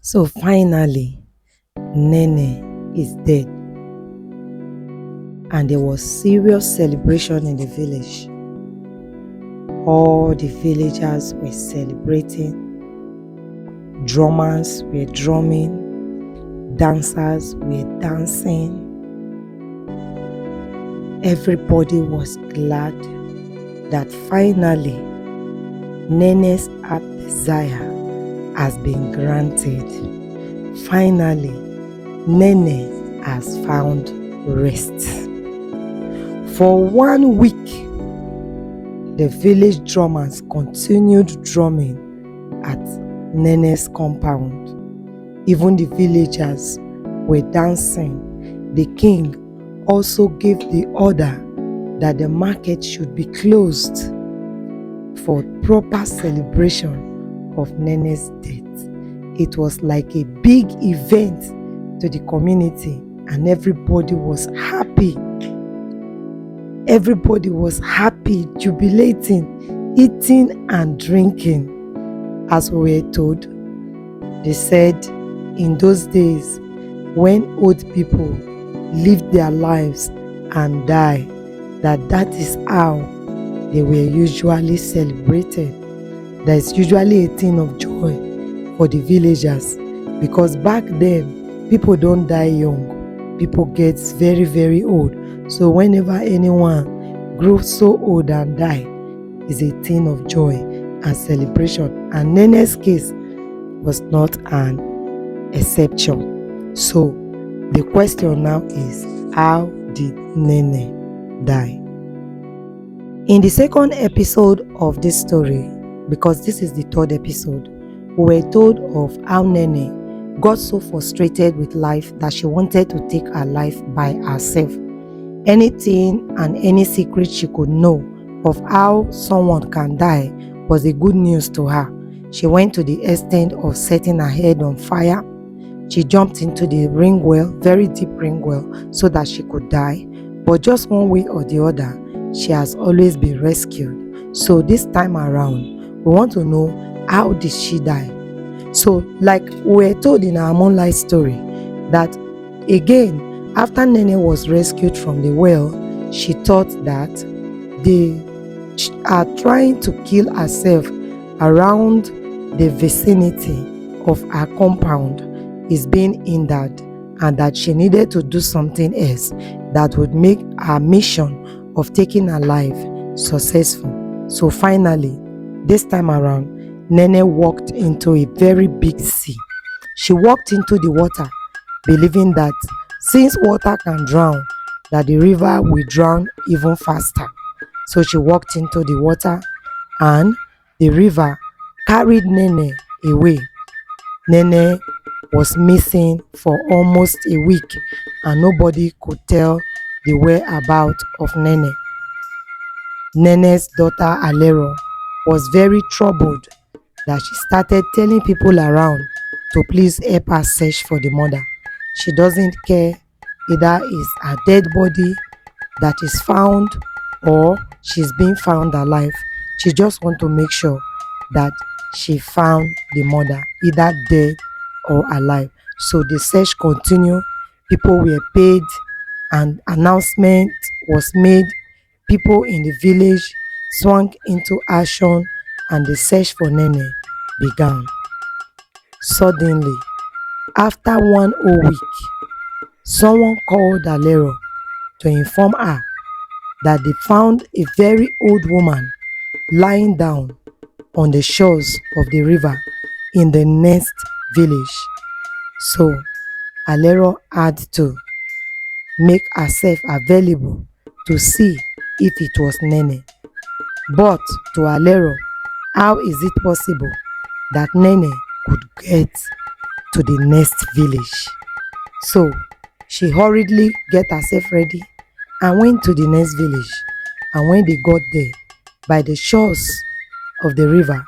So finally, Nene is dead, and there was serious celebration in the village. All the villagers were celebrating, drummers were drumming, dancers were dancing. Everybody was glad that finally Nene's heart desire has been granted. Finally, Nene has found rest. For 1 week, the village drummers continued drumming at Nene's compound. Even the villagers were dancing. The king also gave the order that the market should be closed for proper celebration of Nene's death. It was like a big event to the community, and everybody was happy. Everybody was happy, jubilating, eating and drinking. As we were told, they said in those days when old people lived their lives and died, that is how they were usually celebrated. There is usually a thing of joy for the villagers, because back then people don't die young, people get very, very old. So whenever anyone grows so old and die, is a thing of joy and celebration. And Nene's case was not an exception. So the question now is, how did Nene die? In the second episode of this story, because this is the third episode, we were told of how Nene got so frustrated with life that she wanted to take her life by herself. Anything and any secret she could know of how someone can die was a good news to her. She went to the extent of setting her head on fire. She jumped into the ring well, very deep ring well, so that she could die. But just one way or the other, she has always been rescued. So this time around, we want to know, how did she die? So like we were told in our Moonlight story, that again, after Nene was rescued from the well, she thought that they are trying to kill herself around the vicinity of her compound is being hindered, and that she needed to do something else that would make her mission of taking her life successful. So finally, this time around, Nene walked into a very big sea. She walked into the water, believing that since water can drown, that the river will drown even faster. So she walked into the water, and the river carried Nene away. Nene was missing for almost a week, and nobody could tell the whereabouts of Nene. Nene's daughter Alero was very troubled, that she started telling people around to please help her search for the mother. She doesn't care either it's a dead body that is found or she's being found alive. She just wants to make sure that she found the mother, either dead or alive. So the search continued. People were paid, and announcement was made. People in the village swung into action, and the search for Nene began. Suddenly, after 1 week, someone called Alero to inform her that they found a very old woman lying down on the shores of the river in the next village. So Alero had to make herself available to see if it was Nene. But to Alero, how is it possible that Nene could get to the next village? So she hurriedly get herself ready and went to the next village. And when they got there, by the shores of the river,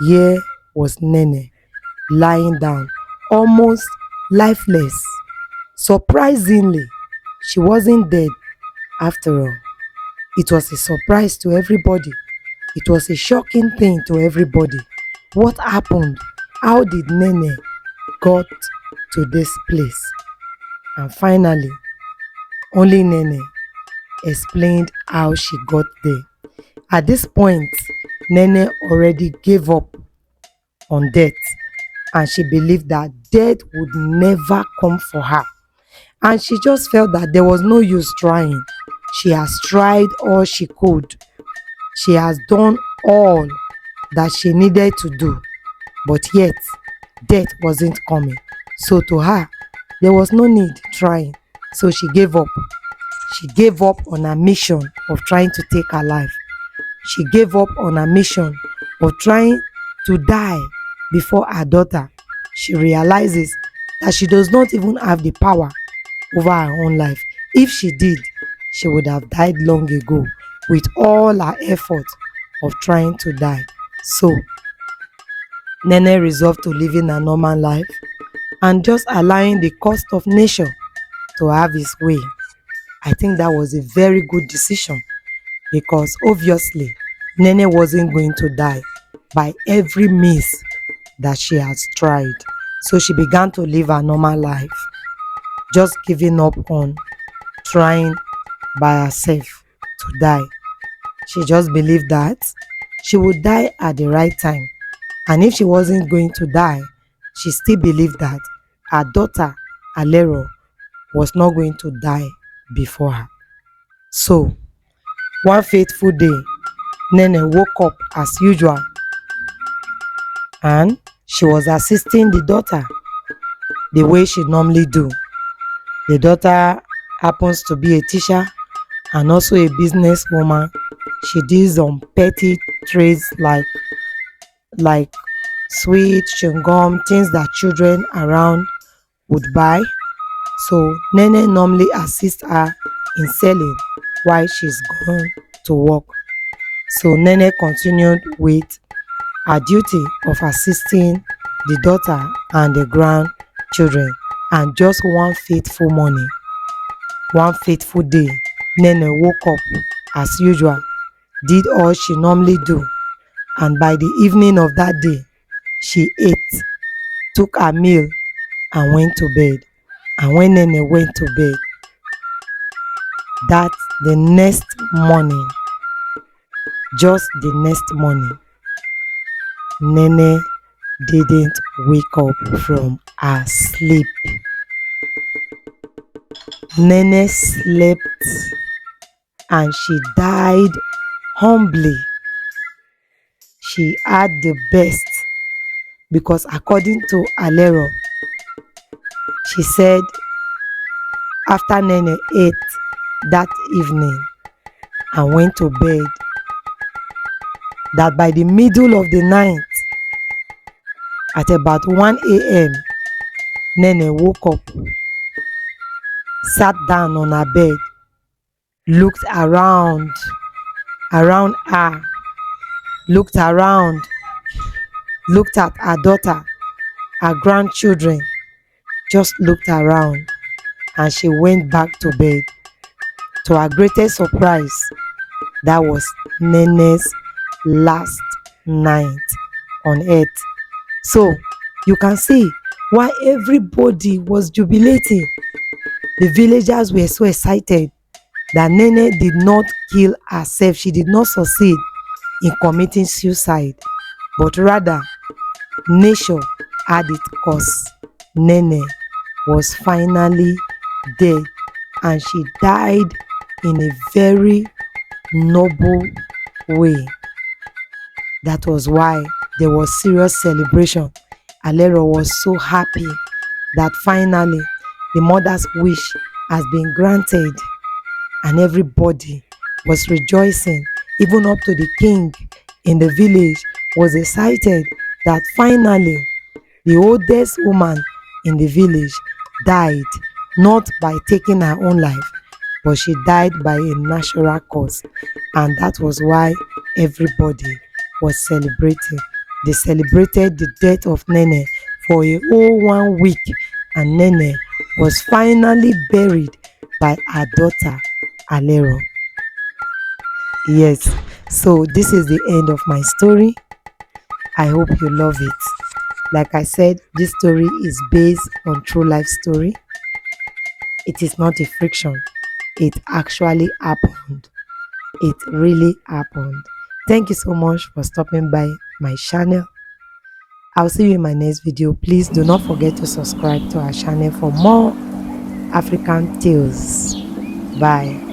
here was Nene lying down, almost lifeless. Surprisingly, she wasn't dead after all. It was a surprise to everybody. It was a shocking thing to everybody. What happened? How did Nene got to this place. And finally, only Nene explained how she got there. At this point, Nene already gave up on death, and she believed that death would never come for her. And she just felt that there was no use trying. She has tried all she could. She has done all that she needed to do, but yet death wasn't coming. So to her, there was no need trying. So she gave up. She gave up on her mission of trying to take her life. She gave up on her mission of trying to die before her daughter. She realizes that she does not even have the power over her own life. If she did, she would have died long ago with all her effort of trying to die. So Nene resolved to living a normal life and just allowing the course of nature to have its way. I think that was a very good decision, because obviously Nene wasn't going to die by every means that she has tried. So she began to live a normal life, just giving up on trying by herself to die. She just believed that she would die at the right time. And if she wasn't going to die, she still believed that her daughter, Alero, was not going to die before her. So, one fateful day, Nene woke up as usual, and she was assisting the daughter the way she normally do. The daughter happens to be a teacher and also a businesswoman. She deals some petty trades like sweet, chewing gum, things that children around would buy. So Nene normally assists her in selling while she's gone to work. So Nene continued with her duty of assisting the daughter and the grandchildren. And just one fateful morning, one fateful day, Nene woke up as usual, did all she normally do, and by the evening of that day, she ate, took her meal, and went to bed. And when Nene went to bed, that the next morning, just the next morning, Nene didn't wake up from her sleep. Nene slept and she died humbly. She had the best, because according to Alero, she said after Nene ate that evening and went to bed, that by the middle of the night, at about 1 a.m., Nene woke up, sat down on her bed, looked around her, looked around, looked at her daughter, her grandchildren, just looked around, and she went back to bed. To her greatest surprise, that was Nene's last night on earth. So you can see why everybody was jubilating. The villagers were so excited that Nene did not kill herself. She did not succeed in committing suicide, but rather nature had its course. Nene was finally dead, and she died in a very noble way. That was why there was serious celebration. Alero was so happy that finally the mother's wish has been granted, and everybody was rejoicing. Even up to the king in the village was excited that finally the oldest woman in the village died, not by taking her own life, but she died by a natural cause. And that was why everybody was celebrating. They celebrated the death of Nene for a whole 1 week, and Nene was finally buried by her daughter Alero. Yes, so this is the end of my story. I hope you love it. Like I said, this story is based on true life story. It is not a fiction. It actually happened. It really happened. Thank you so much for stopping by my channel. I'll see you in my next video. Please do not forget to subscribe to our channel for more African tales. Bye.